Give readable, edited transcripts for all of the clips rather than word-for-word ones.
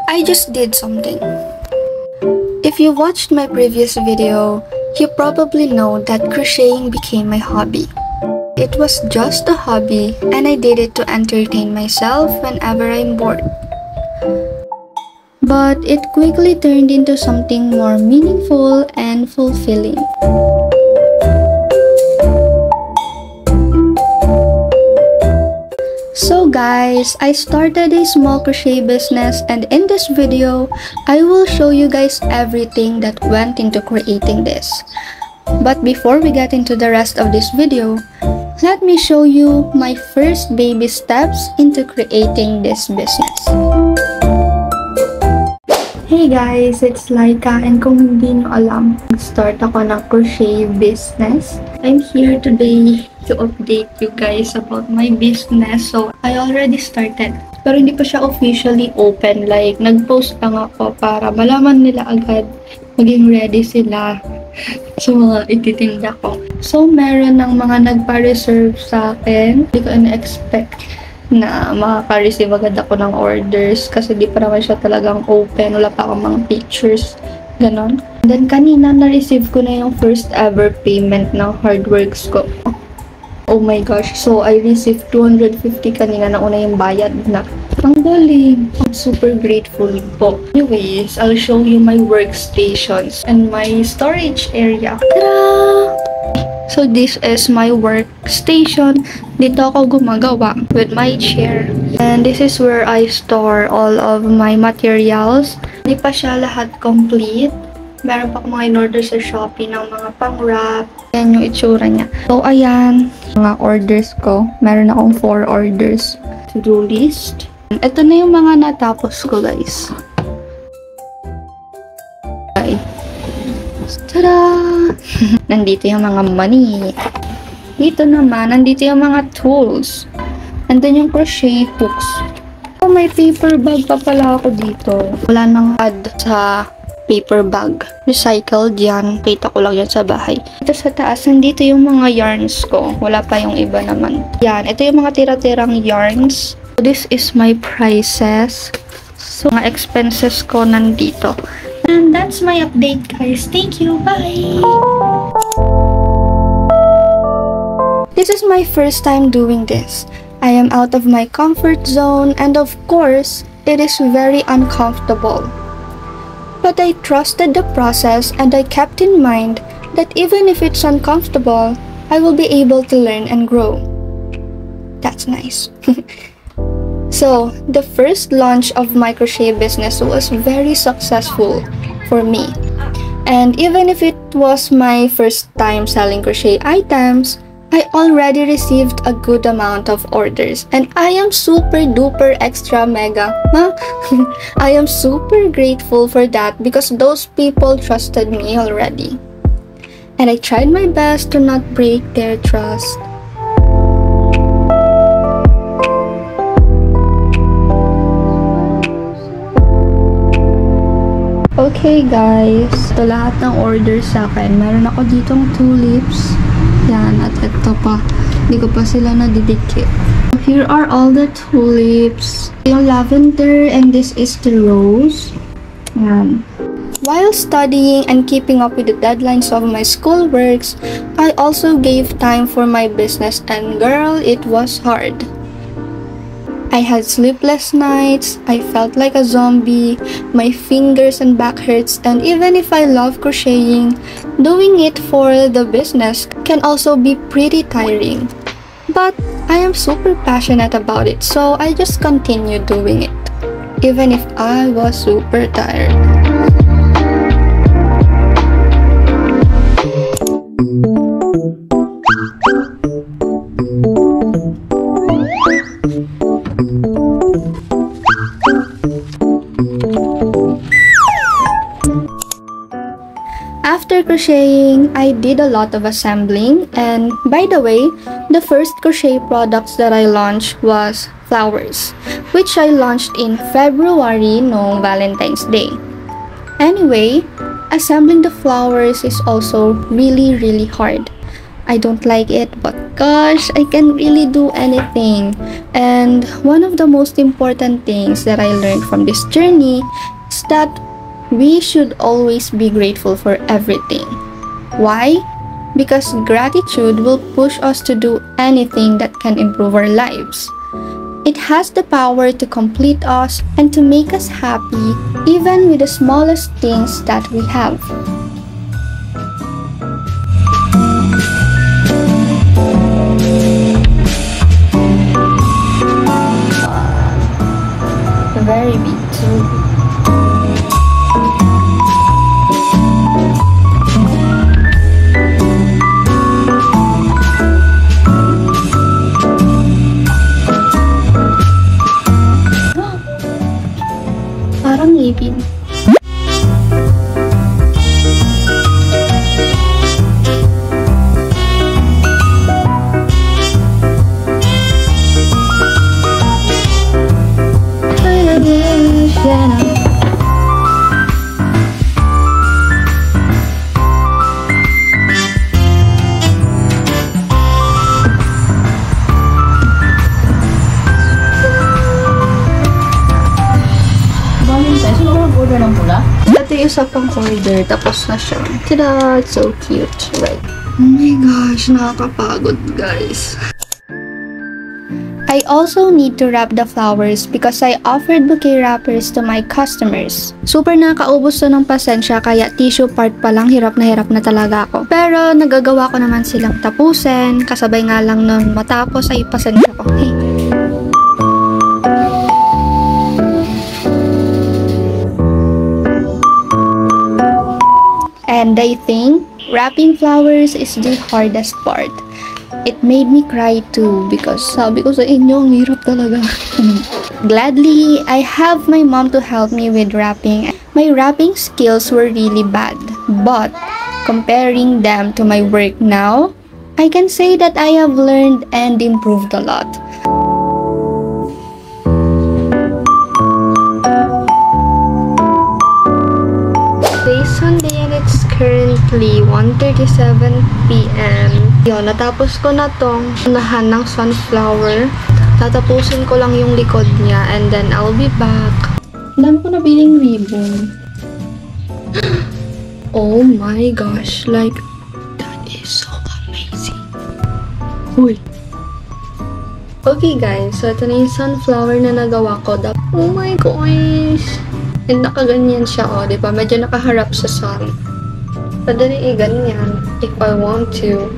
I just did something. If you watched my previous video, you probably know that crocheting became my hobby. It was just a hobby and I did it to entertain myself whenever I'm bored. But it quickly turned into something more meaningful and fulfilling. So guys, I started a small crochet business, and in this video, I will show you guys everything that went into creating this. But before we get into the rest of this video, let me show you my first baby steps into creating this business. Hey guys, it's Laika, and kung hindi nyo alam, nag-start ako ng crochet business. I'm here today to update you guys about my business. So, I already started. Pero hindi pa siya officially open. Like, nag-post lang ako para malaman nila agad. Maging ready sila sa mga ititinda ko. So, meron ng mga nagpa-reserve sa akin. Hindi ko na-expect na makaka-receive agad ako ng orders kasi di pa naman siya talagang open. Wala pa akong mga pictures. Ganon. And then, kanina na-receive ko na yung first ever payment ng hard works ko. Oh my gosh. So, I received 250 kanina na una yung bayad na. Ang galing. I'm super grateful po. Anyways, I'll show you my workstations and my storage area. Ta-da! So, this is my workstation. Dito ako gumagawa with my chair. And this is where I store all of my materials. Hindi pa siya lahat complete. Meron pa akong mga in-order sa Shopee ng mga pang-wrap. Yan yung itsura niya. So, ayan. Mga orders ko. Meron akong 4 orders. To-do list. Ito na yung mga natapos ko, guys. Okay. Tada! Nandito yung mga money. Dito naman, nandito yung mga tools. And then yung crochet hooks. Oh, may paper bag pa pala ako dito. Wala nang add sa paper bag. Recycled yan. Kita ko lang yan sa bahay. Ito sa taas, nandito yung mga yarns ko. Wala pa yung iba naman. Yan. Ito yung mga tira-tirang yarns. So, this is my prices. So, mga expenses ko nandito. And that's my update, guys. Thank you. Bye! This is my first time doing this. I am out of my comfort zone, and of course, it is very uncomfortable. But I trusted the process and I kept in mind that even if it's uncomfortable, I will be able to learn and grow. That's nice. So, the first launch of my crochet business was very successful for me. And even if it was my first time selling crochet items, I already received a good amount of orders, and I am super duper extra mega. I am super grateful for that because those people trusted me already. And I tried my best to not break their trust. Okay guys, ito lahat ng orders sa akin. Meron ako ditong tulips. Yan, at ito pa. Hindi ko pa sila nadidikit. Here are all the tulips. Yung lavender, and this is the rose. Yan. While studying and keeping up with the deadlines of my school works, I also gave time for my business, and girl, it was hard. I had sleepless nights, I felt like a zombie, my fingers and back hurts, and even if I love crocheting, doing it for the business can also be pretty tiring. But I am super passionate about it, so I just continued doing it, even if I was super tired. After crocheting, I did a lot of assembling, and by the way, the first crochet products that I launched was flowers, which I launched in February no Valentine's Day. Anyway, assembling the flowers is also really hard. I don't like it, but gosh, I can really do anything. And one of the most important things that I learned from this journey is that we should always be grateful for everything. Why? Because gratitude will push us to do anything that can improve our lives. It has the power to complete us and to make us happy even with the smallest things that we have. Very big too. Parang ngipin. Ito yung isa pang order, tapos na siya. Tada! So cute, right? Oh my gosh, nakakapagod, guys. I also need to wrap the flowers because I offered bouquet wrappers to my customers. Super nakakaubos to ng pasensya, kaya tissue part pa lang hirap na talaga ako. Pero nagagawa ko naman silang tapusin, kasabay nga lang nun matapos ay pasensya ko. Hey. And I think wrapping flowers is the hardest part. It made me cry too because sabi ko sa inyo, ang hirap talaga. Gladly, I have my mom to help me with wrapping. My wrapping skills were really bad, but comparing them to my work now, I can say that I have learned and improved a lot. Today's Sunday and it's currently 1:37 p.m. Yun, natapos ko na tong unahan ng sunflower. Tatapusin ko lang yung likod niya and then I'll be back. Dami ko nabiling ribbon. Oh my gosh, like, that is so amazing. Uy. Okay guys, so ito na yung sunflower na nagawa ko. Oh my gosh. And nakaganyan siya, oh, diba? Medyo nakaharap sa sun. Pwede rin ganyan if I want to.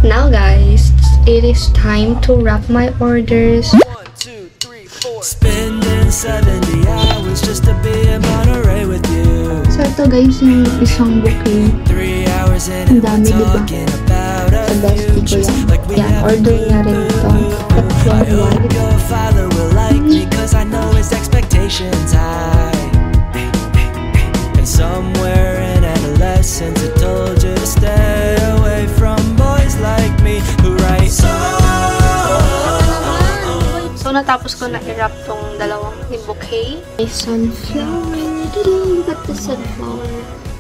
Now guys, it is time to wrap my orders. 1, 2, 3, 4. Spending 70 hours just to be in Monterey with you. So ito guys, yung isang bouquet. 3 hours in Ang dami, diba? Sa bestie ko yan. Yan, order niya rin ito. I hope your father will like me cause I know his expectations high. And somewhere in adolescence I told you to stay away from boys like me who write so natapos ko na i-wrap tong dalawang bouquet. May sunflower. Look at the sunflower.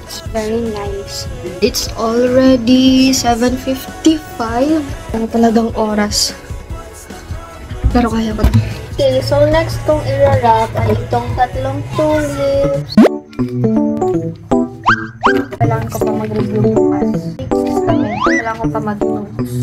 It's very nice. It's already 7:55. Ano talagang oras. Pero kaya ko. Okay, so next kong i-wrap ay itong tatlong tulips. Kailangan ko pa mag-review bukas. Kailangan ko pa mag-notes.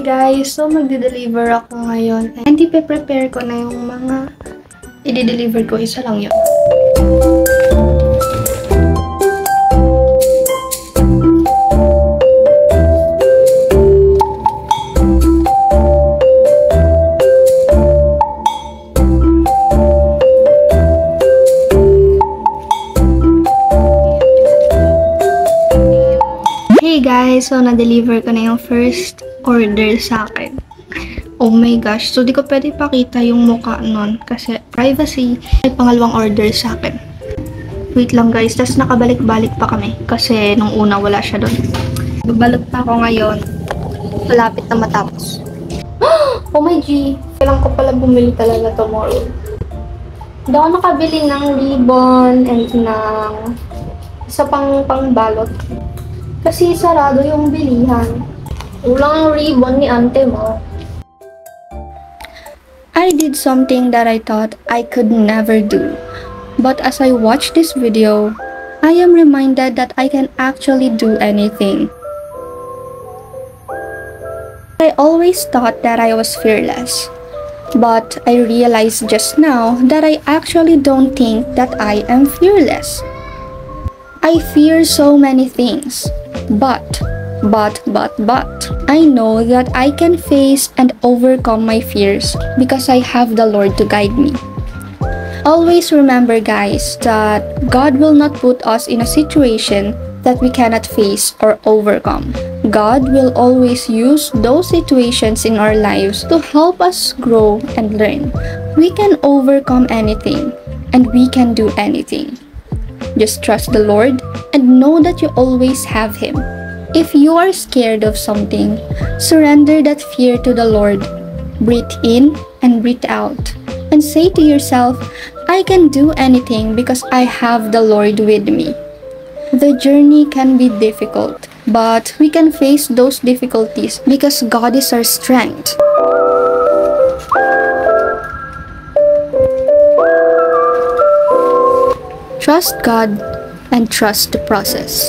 Guys, so magde-deliver ako ngayon. And ipe-prepare ko na yung mga i-deliver ko. Isa lang yun. guys, so na-deliver ko na yung first order sa akin. Oh my gosh, so di ko pwede pakita yung mukha nun kasi privacy. Ay pangalawang order sa akin. Wait lang guys, tas nakabalik-balik pa kami kasi nung una wala siya doon. Babalot pa ako ngayon. Malapit na matapos. Oh my G, kailangan ko pala bumili talaga tomorrow. Hindi ako nakabili ng ribbon and ng isa pang balot. Kasi sarado yung bilihan. Ulang ang ribbon ni ante mo. I did something that I thought I could never do. But as I watch this video, I am reminded that I can actually do anything. I always thought that I was fearless. But I realized just now that I actually don't think that I am fearless. I fear so many things. But I know that I can face and overcome my fears because I have the Lord to guide me. Always remember guys that God will not put us in a situation that we cannot face or overcome. God will always use those situations in our lives to help us grow and learn. We can overcome anything and we can do anything. Just trust the Lord and know that you always have Him. If you are scared of something, surrender that fear to the Lord. Breathe in and breathe out. And say to yourself, I can do anything because I have the Lord with me. The journey can be difficult, but we can face those difficulties because God is our strength. Trust God and trust the process.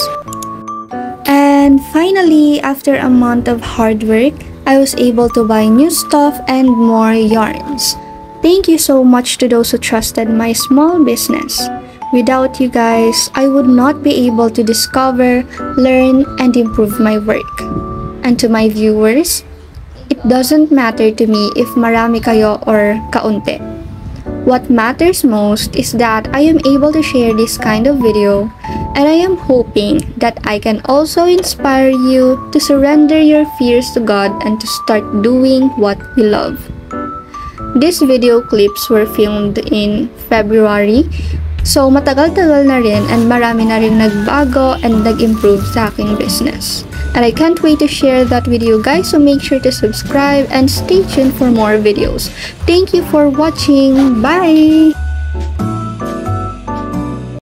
And finally, after a month of hard work, I was able to buy new stuff and more yarns. Thank you so much to those who trusted my small business. Without you guys, I would not be able to discover, learn, and improve my work. And to my viewers, it doesn't matter to me if marami kayo or kaunti. What matters most is that I am able to share this kind of video, and I am hoping that I can also inspire you to surrender your fears to God and to start doing what you love. These video clips were filmed in February, so matagal-tagal na rin and marami na rin nagbago and nag-improve sa aking business. And I can't wait to share that with you guys, so make sure to subscribe and stay tuned for more videos. Thank you for watching. Bye!